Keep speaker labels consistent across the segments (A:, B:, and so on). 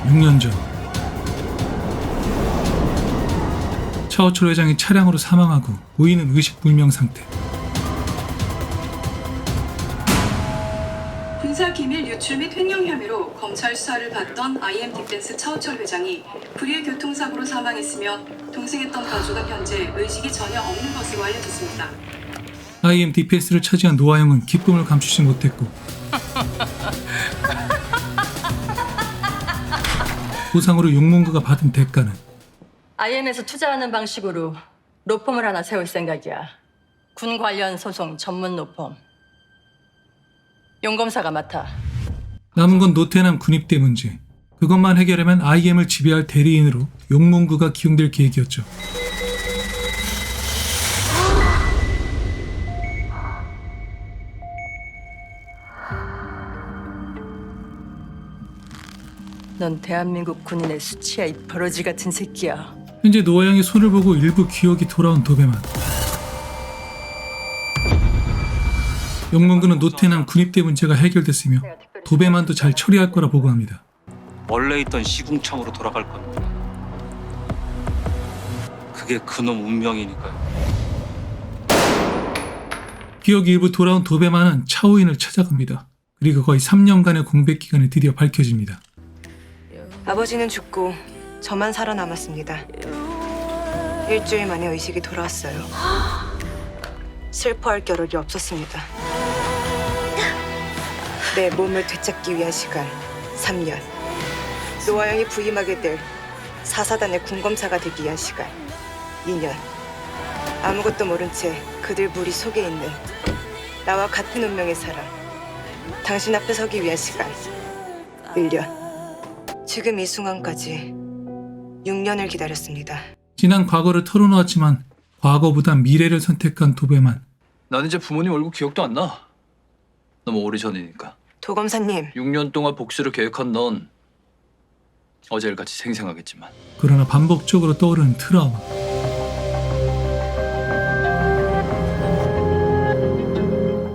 A: 6년 전 차오철 회장이 차량으로 사망하고 우이는 의식불명 상태.
B: 군사기밀 유출 및 횡령 혐의로 검찰 수사를 받던 IM 디펜스 차오철 회장이 불의의 교통사고로 사망했으며 동승했던 가족은 현재 의식이 전혀 없는 것으로 알려졌습니다.
A: IM 디펜스를 차지한 노아영은 기쁨을 감추지 못했고 보상으로 용문구가 받은 대가는
C: IM에서 투자하는 방식으로 로펌을 하나 세울 생각이야. 군 관련 소송 전문 로펌. 용검사가 맡아.
A: 남은 건 노태남 군입대 문제. 그것만 해결하면 IM을 지배할 대리인으로 용문구가 기용될 계획이었죠.
C: 넌 대한민국 군인의 수치야, 이 버러지 같은 새끼야.
A: 현재 노아영의 손을 보고 일부 기억이 돌아온 도배만. 용문구는 노태남 군입대 문제가 해결됐으며 도배만도 잘 처리할 거라 보고합니다.
D: 원래 있던 시궁창으로 돌아갈 겁니다. 그게 그놈 운명이니까요.
A: 기억이 일부 돌아온 도배만은 차오인을 찾아갑니다. 그리고 거의 3년간의 공백 기간이 드디어 밝혀집니다.
E: 아버지는 죽고 저만 살아남았습니다. 일주일 만에 의식이 돌아왔어요. 슬퍼할 겨를이 없었습니다. 내 몸을 되찾기 위한 시간 3년. 노아영이 부임하게 될 4사단의 군검사가 되기 위한 시간 2년. 아무것도 모른 채 그들 무리 속에 있는 나와 같은 운명의 사람 당신 앞에 서기 위한 시간 1년. 지금 이 순간까지 6년을 기다렸습니다.
A: 지난 과거를 털어놓았지만 과거보다 미래를 선택한 도배만.
F: 난 이제 부모님 얼굴 기억도 안 나. 너무 오래전이니까.
E: 도검사님,
F: 6년 동안 복수를 계획한 넌 어제일같이 생생하겠지만
A: 그러나 반복적으로 떠오르는 트라우마.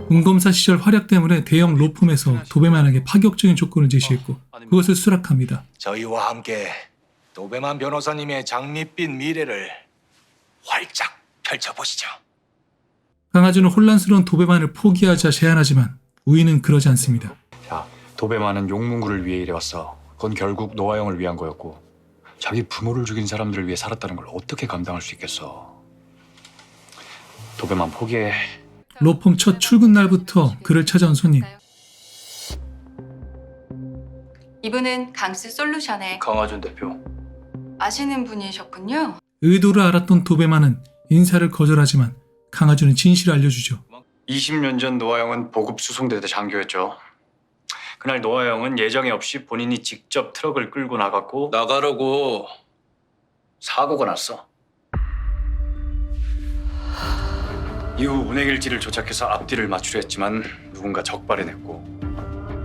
A: 군검사 시절 활약 때문에 대형 로펌에서 도배만에게 파격적인 조건을 제시했고 그것을 수락합니다.
G: 저희와 함께 도배만 변호사님의 장밋빛 미래를 활짝 펼쳐보시죠.
A: 강하준은 혼란스러운 도배만을 포기하자 제안하지만 우이는 그러지 않습니다.
H: 야, 도배만은 용문구를 위해 일해왔어. 그건 결국 노아영을 위한 거였고 자기 부모를 죽인 사람들을 위해 살았다는 걸 어떻게 감당할 수 있겠어. 도배만 포기해.
A: 로펌 첫 출근 날부터 그를 찾아온 손님.
I: 이분은 강스 솔루션의
F: 강하준 대표.
I: 아시는 분이셨군요.
A: 의도를 알았던 도배만은 인사를 거절하지만 강하준은 진실을 알려주죠.
H: 20년 전 노아영은 보급 수송대대 장교였죠. 그날 노아영은 예정에 없이 본인이 직접 트럭을 끌고 나갔고
F: 나가라고.
H: 사고가 났어. 이후 운행일지를 조작해서 앞뒤를 맞추려 했지만 누군가 적발해냈고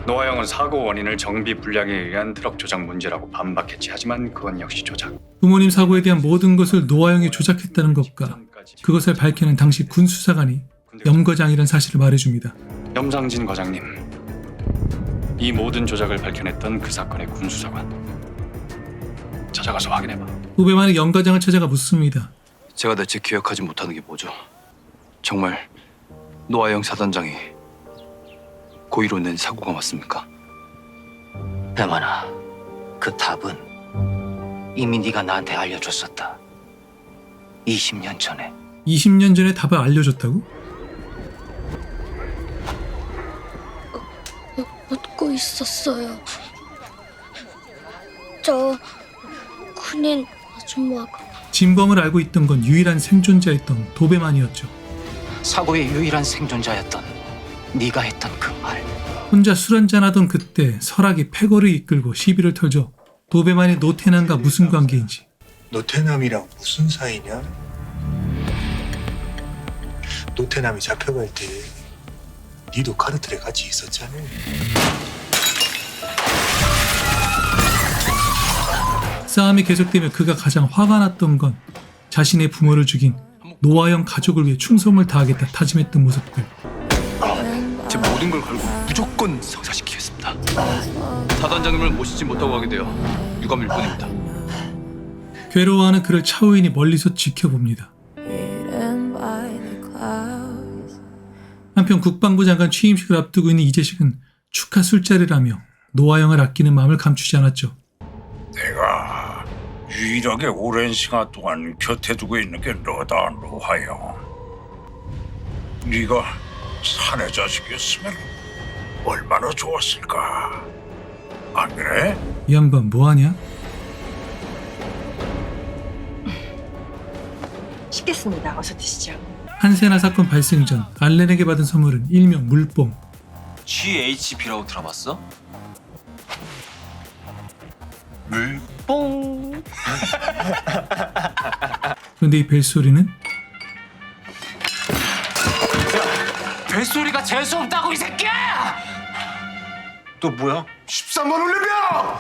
H: 노아영은 사고 원인을 정비 불량에 의한 트럭 조작 문제라고 반박했지. 하지만 그건 역시 조작.
A: 부모님 사고에 대한 모든 것을 노아영이 조작했다는 것과 그것을 밝히는 당시 군 수사관이 염과장이라는 사실을 말해줍니다.
H: 염상진 과장님, 이 모든 조작을 밝혀냈던 그 사건의 군 수사관 찾아가서 확인해봐.
A: 도배만은 염과장을 찾아가 묻습니다.
D: 제가 대체 기억하지 못하는 게 뭐죠? 정말 노아영 사단장이 고의로 낸 사고가 맞습니까?
J: 배만아, 그 답은 이미 네가 나한테 알려줬었다. 20년 전에.
A: 20년 전에 답을 알려줬다고?
K: 웃고 있었어요. 저 군인 아줌마가.
A: 진범을 알고 있던 건 유일한 생존자였던 도배만이었죠.
J: 사고의 유일한 생존자였던 네가 했던 그 말.
A: 혼자 술 한잔하던 그때 설악이 패거를 이끌고 시비를 털죠. 도배만이 노태남과 무슨 관계인지.
G: 노태남이랑 무슨 사이냐? 노태남이 잡혀갈 때 니도 카르텔에 같이 있었잖아.
A: 싸움이 계속되며 그가 가장 화가 났던 건 자신의 부모를 죽인 노아영 가족을 위해 충성을 다하겠다 다짐했던 모습들.
F: 제 모든 걸 걸고 무조건 성사시키겠습니다.
D: 있습니다. 사단장님을 모시지 못하고 가게 되어 유감일 뿐입니다.
A: 괴로워하는 그를 차우인이 멀리서 지켜봅니다. 한편 국방부 장관 취임식을 앞두고 있는 이재식은 축하 술자리라며 노아영을 아끼는 마음을 감추지 않았죠.
L: 내가 유일하게 오랜 시간 동안 곁에 두고 있는 게 너다, 노아영. 네가 사내 자식이었으면 얼마나 좋았을까. 안 그래?
A: 이 양반 뭐하냐?
C: 식겠습니다. 어서 드시죠.
A: 한세나 사건 발생 전 알렌에게 받은 선물은 일명 물뽕.
F: GHB라고 들어봤어?
L: 물뽕.
A: 그런데 이 벨소리는
J: 뱃소리가 재수없다고 이 새끼야!
L: 또 뭐야?
M: 13번 올림병!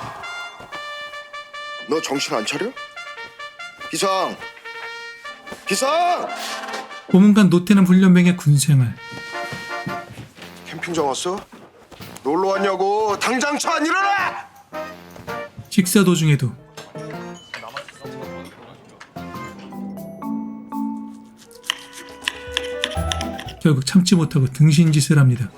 M: 너 정신 안 차려? 기상! 기상!
A: 고문관 노태남 훈련병의 군생활.
M: 캠핑장 왔어? 놀러 왔냐고! 당장 차 안 일어나!
A: 식사 도중에도 결국 참지 못하고 등신짓을 합니다.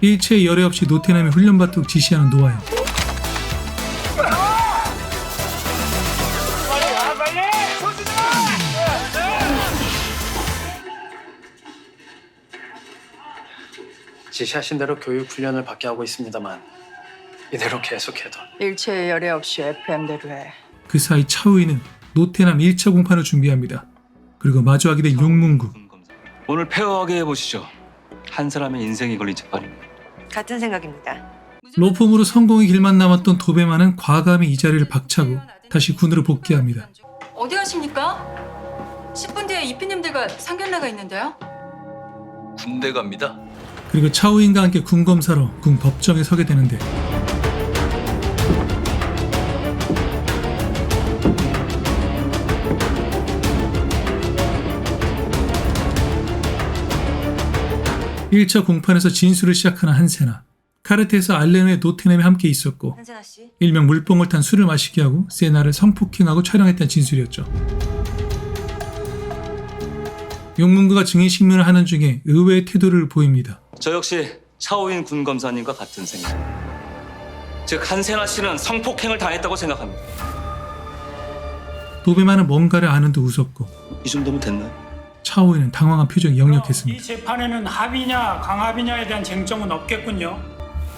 A: 일체의 열애 없이 노태남이 훈련받도록 지시하는 노아영.
N: 지시하신 대로 교육 훈련을 받게 하고 있습니다만 이대로 계속해도
C: 일체의 열애 없이 FM대로 해.
A: 그 사이 차우인은 노태남 1차 공판을 준비합니다. 그리고 마주하게 된 용문구.
F: 오늘 페어하게 해보시죠. 한 사람의 인생이 걸린 재판입니다.
E: 같은 생각입니다.
A: 로펌으로 성공의 길만 남았던 도배만은 과감히 이 자리를 박차고 다시 군으로 복귀합니다.
I: 어디 가십니까? 10분 뒤에 이피님들과 상견례가 있는데요.
D: 군대 갑니다.
A: 그리고 차우인과 함께 군 검사로 군 법정에 서게 되는데 (1차) 공판에서 진술을 시작하는 한세나. 카르텔에서 알렌의 노태남이 함께 있었고
E: 한세나 씨.
A: 일명 물뽕을 탄 술을 마시게 하고 세나를 성폭행하고 촬영했다는 진술이었죠. 용문구가 증인신문을 하는 중에 의외의 태도를 보입니다.
F: 저 역시 차오인 군 검사님과 같은 생각. 즉 한세나 씨는 성폭행을 당했다고 생각합니다.
A: 도배만은 뭔가를 아는 듯 웃었고
F: 이 정도면 됐나요?
A: 차오인은 당황한 표정이 역력했습니다.
O: 이 재판에는 합의냐 강합의냐에 대한 쟁점은 없겠군요.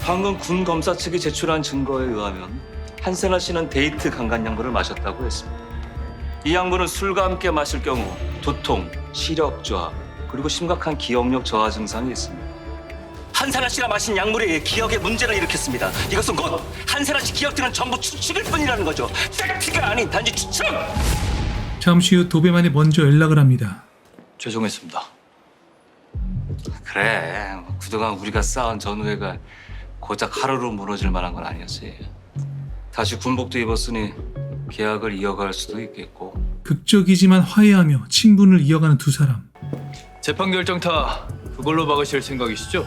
F: 방금 군 검사 측이 제출한 증거에 의하면 한세나 씨는 데이트 강간 양물을 마셨다고 했습니다. 이 양물은 술과 함께 마실 경우 두통, 시력 저하, 그리고 심각한 기억력 저하 증상이 있습니다. 한세나 씨가 마신 약물이 기억에 문제를 일으켰습니다. 이것은 곧 한세나 씨 기억들은 전부 추측일 뿐이라는 거죠. 팩트가 아닌 단지 추측!
A: 잠시 후 도배만이 먼저 연락을 합니다.
D: 죄송했습니다.
F: 그래, 그동안 우리가 쌓은 전우회가 고작 하루로 무너질 만한 건 아니었지. 다시 군복도 입었으니 계약을 이어갈 수도 있겠고.
A: 극적이지만 화해하며 친분을 이어가는 두 사람.
D: 재판 결정 다 그걸로 막으실 생각이시죠?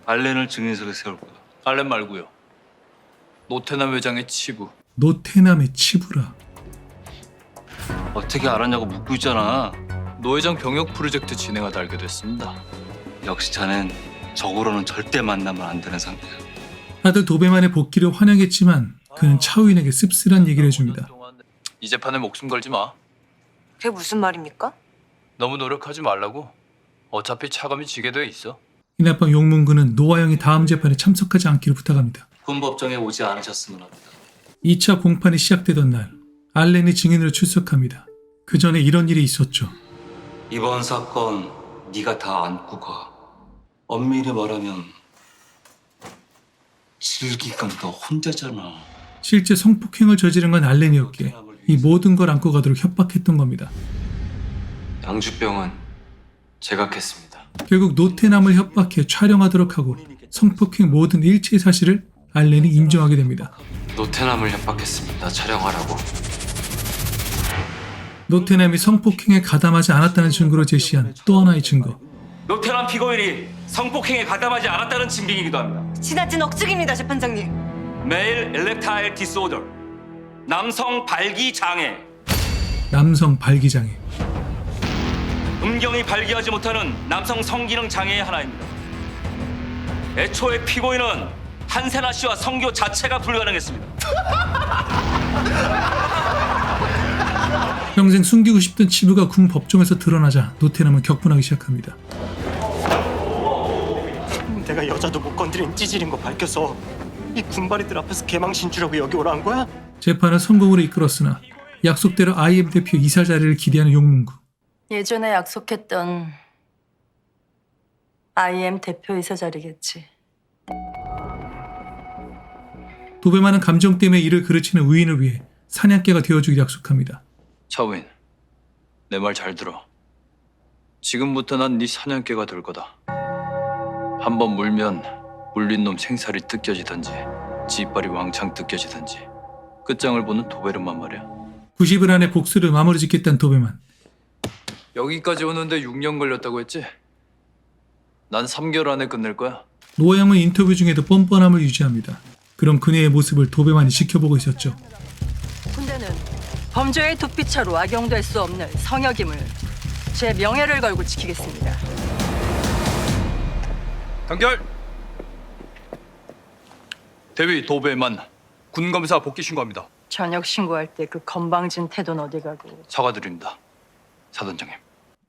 F: 알렌을 증인석에 세울 거야.
D: 알렌 말고요. 노태남 회장의 치부.
A: 노태남의 치부라.
F: 어떻게 알았냐고 묻고 있잖아.
D: 노 회장 병역 프로젝트 진행하다 알게 됐습니다.
F: 역시 자넨 적으로는 절대 만나면 안 되는 상태야.
A: 아들 도배만의 복귀를 환영했지만 그는 차우인에게 씁쓸한 얘기를 해줍니다.
D: 이 재판에 목숨 걸지 마.
E: 그게 무슨 말입니까?
D: 너무 노력하지 말라고. 어차피 차감이 지게 돼 있어.
A: 이날 밤 용문구는 노아영이 다음 재판에 참석하지 않기를 부탁합니다.
F: 군 법정에 오지 않으셨으면 합니다.
A: 2차 공판이 시작되던 날 알렌이 증인으로 출석합니다. 그 전에 이런 일이 있었죠.
F: 이번 사건 네가 다 안고 가. 엄밀히 말하면 즐긴 건 너 혼자잖아.
A: 실제 성폭행을 저지른 건 알렌이었기에 이 모든 걸 안고 가도록 협박했던 겁니다.
D: 양주병은 제가 겠습니다.
A: 결국 노태남을 협박해 촬영하도록 하고 성폭행 모든 일체 사실을 알렌이 인정하게 됩니다.
D: 노태남을 협박했습니다. 촬영하라고.
A: 노태남이 성폭행에 가담하지 않았다는 증거로 제시한 또 하나의 증거.
F: 노태남 피고인이 성폭행에 가담하지 않았다는 증빙이기도 합니다.
E: 지나친 억측입니다, 재판장님.
F: 메일 엘렉타일 디스오더, 남성 발기 장애.
A: 남성 발기장애.
F: 음경이 발기하지 못하는 남성 성기능 장애의 하나입니다. 애초에 피고인은 한세나 씨와 성교 자체가 불가능했습니다.
A: 평생 숨기고 싶던 치부가 군 법정에서 드러나자 노태남은 격분하기 시작합니다.
N: 내가 여자도 못 건드린 찌질인 거 밝혀서 이 군바리들 앞에서 개망신 주려고 여기 오라 한 거야?
A: 재판은 성공으로 이끌었으나 약속대로 IM 대표 이사 자리를 기대하는 용문구.
C: 예전에 약속했던 IM 대표이사 자리겠지.
A: 도배만은 감정 때문에 이를 그르치는 우인을 위해 사냥개가 되어주기로 약속합니다.
D: 차우인, 내 말 잘 들어. 지금부터 난 네 사냥개가 될 거다. 한번 물면 물린 놈 생살이 뜯겨지든지 지이빨이 왕창 뜯겨지든지 끝장을 보는 도베르만 말이야.
A: 90일 안에 복수를 마무리 짓겠다는 도배만.
D: 여기까지 오는데 6년 걸렸다고 했지? 난 3개월 안에 끝낼 거야.
A: 노아영은 인터뷰 중에도 뻔뻔함을 유지합니다. 그런 그녀의 모습을 도배만이 지켜보고 있었죠.
C: 군대는 범죄의 도피처로 악용될 수 없는 성역임을 제 명예를 걸고 지키겠습니다.
D: 단결! 대위 도배만 군검사 복귀 신고합니다.
C: 전역 신고할 때 그 건방진 태도는 어디 가고.
D: 사과드립니다, 사단장님.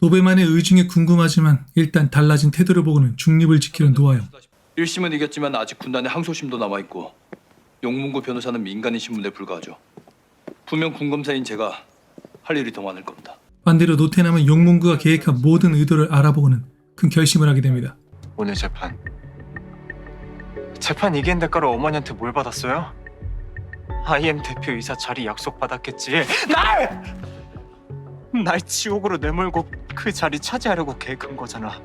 A: 도배만의 의중이 궁금하지만 일단 달라진 태도를 보고는 중립을 지키는 노아영.
D: 1심은 이겼지만 아직 군단에 항소심도 남아있고 용문구 변호사는 민간인 신문에 불과하죠. 분명 군검사인 제가 할 일이 더 많을 겁니다.
A: 반대로 노태남은 용문구가 계획한 모든 의도를 알아보고는 큰 결심을 하게 됩니다.
N: 오늘 재판 이긴 대가로 어머니한테 뭘 받았어요? IM 대표이사 자리 약속 받았겠지. 날 지옥으로 내몰고 그 자리 차지하려고 계획한 거잖아.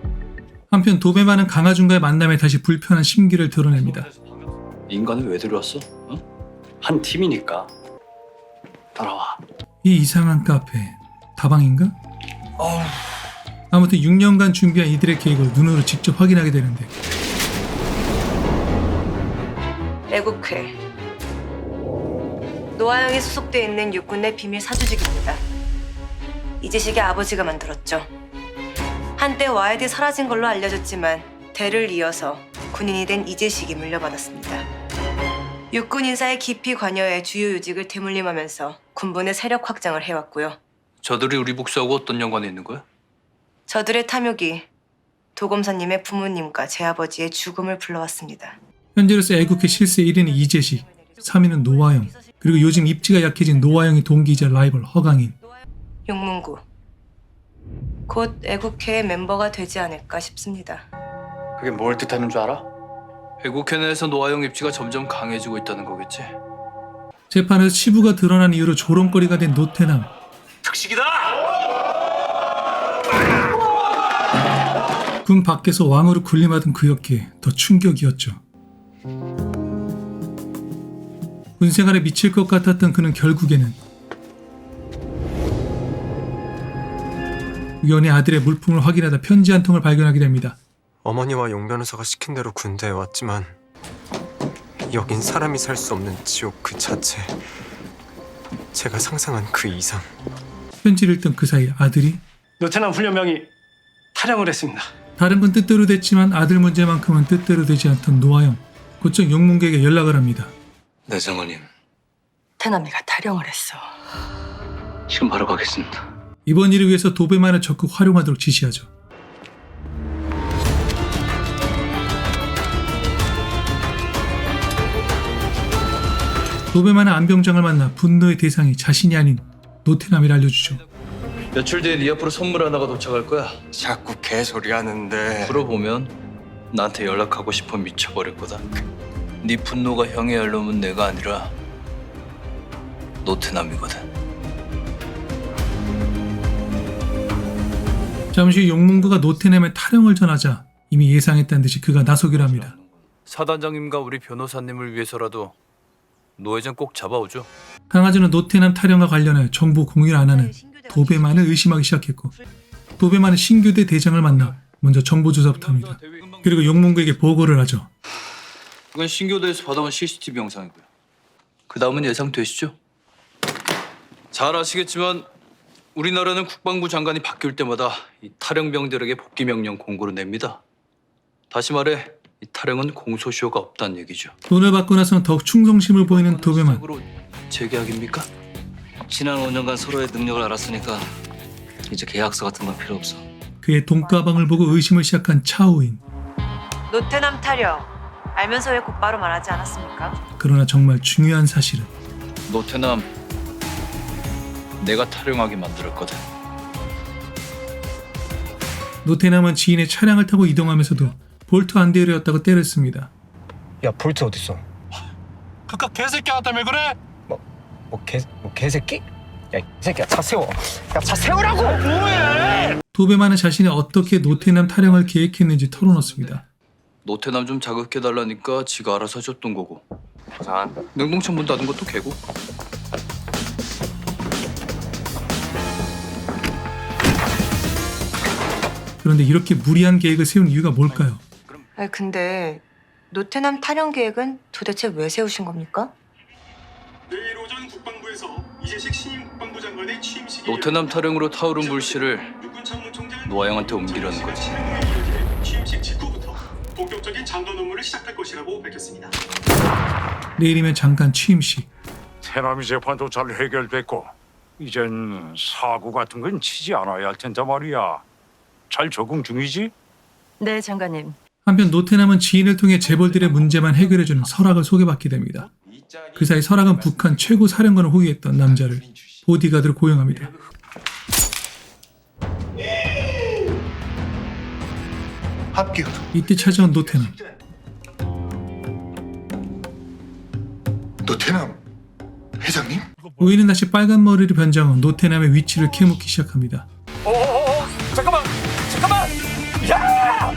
A: 한편 도배만은 강하준과의 만남에 다시 불편한 심기를 드러냅니다.
D: 인간은 왜 들어왔어?
N: 한 팀이니까. 따라와.
A: 이 이상한 카페 다방인가? 아무튼 6년간 준비한 이들의 계획을 눈으로 직접 확인하게 되는데
E: 애국회. 노아영이 소속돼 있는 육군 내 비밀 사조직입니다. 이재식의 아버지가 만들었죠. 한때 와이드에 사라진 걸로 알려졌지만 대를 이어서 군인이 된 이재식이 물려받았습니다. 육군 인사에 깊이 관여해 주요 요직을 대물림하면서 군부의 세력 확장을 해왔고요.
D: 저들이 우리 복수하고 어떤 연관이 있는 거야?
E: 저들의 탐욕이 도검사님의 부모님과 제 아버지의 죽음을 불러왔습니다.
A: 현재로서 애국회 실세 1위는 이재식, 3위는 노아영, 그리고 요즘 입지가 약해진 노아영의 동기이자 라이벌 허강인.
E: 용문구. 곧 애국회의 멤버가 되지 않을까 싶습니다.
N: 그게 뭘 뜻하는 줄 알아?
D: 애국회 내에서 노아영 입지가 점점 강해지고 있다는 거겠지?
A: 재판에서 치부가 드러난 이후로 조롱거리가 된 노태남.
N: 특식이다!
A: 군 밖에서 왕으로 군림하던 그였기에 더 충격이었죠. 군 생활에 미칠 것 같았던 그는 결국에는 우연히 아들의 물품을 확인하다 편지 한 통을 발견하게 됩니다.
N: 어머니와 용 변호사가 시킨 대로 군대에 왔지만 여긴 사람이 살 수 없는 지옥 그 자체. 제가 상상한 그 이상.
A: 편지를 읽던 그 사이 아들이
N: 노태남 훈련병이 탈영을 했습니다.
A: 다른 건 뜻대로 됐지만 아들 문제만큼은 뜻대로 되지 않던 노아영. 곧장 용문구에게 연락을 합니다.
D: 네, 장모님.
C: 태남이가 탈영을 했어.
D: 지금 바로 가겠습니다.
A: 이번 일을 위해서 도배만을 적극 활용하도록 지시하죠. 도배만은 안병장을 만나 분노의 대상이 자신이 아닌 노태남이라 알려주죠.
D: 며칠 뒤에 네 앞으로 선물 하나가 도착할 거야.
N: 자꾸 개소리 하는데.
D: 물어보면 나한테 연락하고 싶어 미쳐버릴 거다. 네 분노가 형의 할 놈은 내가 아니라 노태남이거든.
A: 잠시 후 용문구가 노태남의 탈영을 전하자 이미 예상했다는 듯이 그가 나서기로 합니다.
D: 사단장님과 우리 변호사님을 위해서라도 노 회장 꼭 잡아오죠.
A: 강아지는 노태남 탈영과 관련해 정보 공유를 안 하는 도배만을 의심하기 시작했고 도배만은 신교대 대장을 만나 먼저 정보조사부터 합니다. 그리고 용문구에게 보고를 하죠.
D: 이건 신교도에서 받아온 CCTV 영상이고요. 그 다음은 예상되시죠? 잘 아시겠지만 우리나라는 국방부 장관이 바뀔 때마다 이 탈영병들에게 복귀 명령 공고를 냅니다. 다시 말해 이 탈영은 공소시효가 없다는 얘기죠.
A: 돈을 받고 나서는 더욱 충성심을 보이는 도배만.
D: 재계약입니까?
F: 지난 5년간 서로의 능력을 알았으니까 이제 계약서 같은 건 필요 없어.
A: 그의 돈가방을 보고 의심을 시작한 차오인.
P: 노태남 타령 알면서 왜 곧바로 말하지 않았습니까?
A: 그러나 정말 중요한 사실은
D: 노태남 내가 탈영하게 만들었거든.
A: 노태남은 지인의 차량을 타고 이동하면서도 볼트 안대열이었다고 때를 씁니다.
N: 야 볼트 어딨어?
Q: 그깟 개새끼 때문에 그래?
N: 개새끼? 야 이 새끼야 차 세워. 야 차 세우라고.
Q: 뭐해?
A: 도배만은 자신이 어떻게 노태남 탈영을 계획했는지 털어놓습니다.
D: 노태남 좀 자극해달라니까 지가 알아서 해줬던 거고. 냉동창 문 닫은 것도 걔고.
A: 그런데 이렇게 무리한 계획을 세운 이유가 뭘까요?
P: 아니 근데 노태남 타령 계획은 도대체 왜 세우신 겁니까?
O: 내일 오전 국방부에서 이재식 신임 국방부 장관의 취임식이
D: 노태남 탈영으로 타오른 불씨를 노아영한테 옮기려는 거지.
O: 취임식 직후부터 본격적인 장관 업무를 시작할 것이라고 밝혔습니다.
A: 내일이면 장관 취임식.
L: 태남이 재판도 잘 해결됐고 이젠 사고 같은 건 치지 않아야 할 텐데 말이야. 잘 적응 중이지?
C: 네, 장관님.
A: 한편 노태남은 지인을 통해 재벌들의 문제만 해결해주는 설악을 소개받게 됩니다. 그 사이 설악은 북한 최고 사령관을 호위했던 남자를 보디가드로 고용합니다.
G: 합격.
A: 이때 찾아온 노태남.
G: 노태남 회장님?
A: 우이는 다시 빨간 머리를 변장한 노태남의 위치를 캐묻기 시작합니다.
Q: 잠깐만! 야!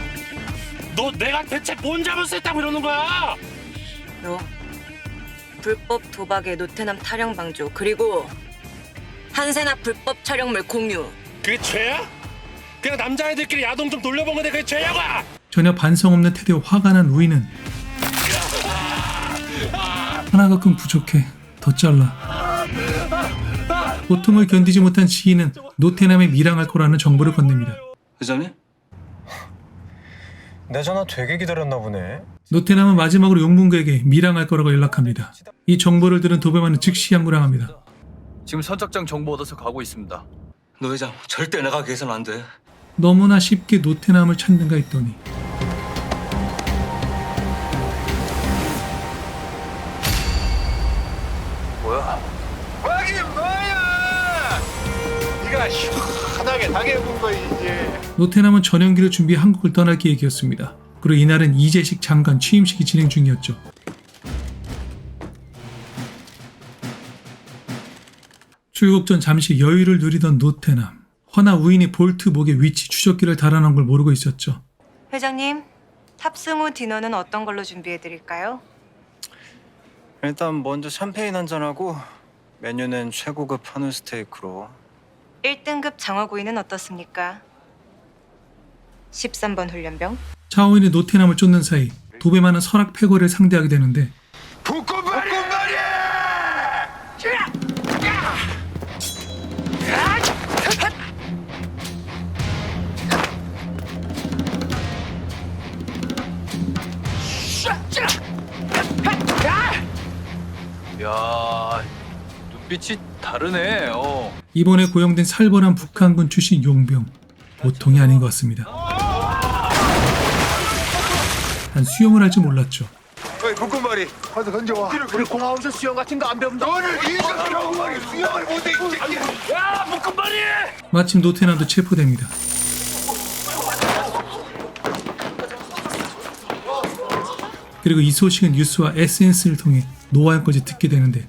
Q: 너 내가 대체 뭔 잘못을 했다고 이러는 거야?
P: 너 불법 도박에 노태남 타령 방조 그리고 한세나 불법 촬영물 공유.
Q: 그게 죄야? 그냥 남자애들끼리 야동 좀 돌려본 건데 그게 죄냐고!
A: 전혀 반성 없는 태도에 화가 난 우이는 하나가 끔 부족해. 더 잘라. 고통을 견디지 못한 지인은 노태남에 밀항할 거라는 정보를 건넵니다.
F: 회장님?
N: 내 전화 되게 기다렸나 보네.
A: 노태남은 마지막으로 용문구에게 밀항할 거라고 연락합니다. 이 정보를 들은 도배만은 즉시 항구를 합니다.
D: 지금 선착장 정보 얻어서 가고 있습니다.
F: 노 회장 절대 나가게 해서는 안 돼.
A: 너무나 쉽게 노태남을 찾는가 했더니
D: 뭐야?
M: 거긴 뭐야? 네가 시원하게 당해본 거지 이제.
A: 노태남은 전용기를 준비해 한국을 떠날 계획이었습니다. 그리고 이날은 이재식 장관 취임식이 진행 중이었죠. 출국 전 잠시 여유를 누리던 노태남. 허나 우인이 볼트 목에 위치 추적기를 달아놓은 걸 모르고 있었죠.
P: 회장님, 탑승 후 디너는 어떤 걸로 준비해드릴까요?
N: 일단 먼저 샴페인 한잔하고 메뉴는 최고급 한우 스테이크로.
P: 1등급 장어구이는 어떻습니까? 13번 훈련병.
A: 차오인이 노태남을 쫓는 사이 도배만은 설악 패거리를 상대하게 되는데
D: 야, 눈빛이 다르네.
A: 이번에 고용된 살벌한 북한군 출신 용병. 보통이 아닌 것 같습니다. 단 수영을 할 줄 몰랐죠.
M: 어이 볶음머리 가서 던져와. 우리 공항에서 수영 같은 거 안 배운다. 너는 이거 병머리 수영을 못해 이 새끼야.
Q: 야, 볶음머리!
A: 마침 노태남도 체포됩니다. 그리고 이 소식은 뉴스와 SNS를 통해 노아영까지 듣게 되는데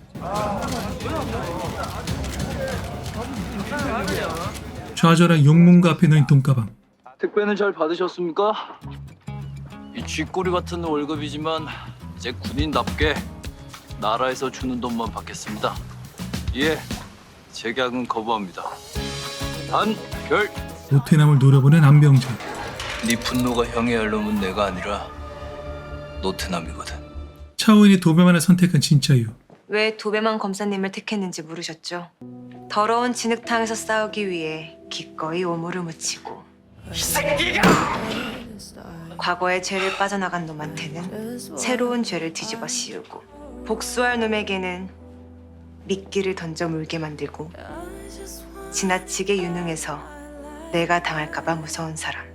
A: 좌절한 용문구 앞에 놓인 돈가방.
D: 택배는 잘 받으셨습니까? 이 쥐꼬리 같은 월급이지만 이제 군인답게 나라에서 주는 돈만 받겠습니다. 예, 재계약은 거부합니다. 단결.
A: 노태남을 노려보는 안병재.
D: 네 분노가 형해야 할 놈은 내가 아니라 노트남이거든.
A: 차오인이 도배만을 선택한 진짜 이유.
P: 왜 도배만 검사님을 택했는지 물으셨죠? 더러운 진흙탕에서 싸우기 위해 기꺼이 오물을 묻히고
Q: 이 새끼가!
P: 과거의 죄를 빠져나간 놈한테는 새로운 죄를 뒤집어 씌우고 복수할 놈에게는 미끼를 던져 물게 만들고 지나치게 유능해서 내가 당할까봐 무서운 사람.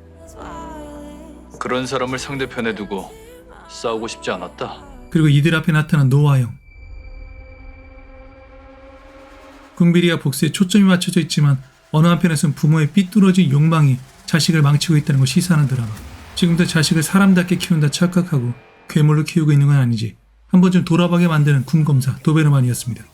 D: 그런 사람을 상대편에 두고 싸우고 싶지 않았다.
A: 그리고 이들 앞에 나타난 노아영. 궁비리와 복수에 초점이 맞춰져 있지만 어느 한편에선 부모의 삐뚤어진 욕망이 자식을 망치고 있다는 걸 시사하는 드라마. 지금도 자식을 사람답게 키운다 착각하고 괴물로 키우고 있는 건 아니지. 한 번쯤 돌아보게 만드는 군검사 도베르만이었습니다.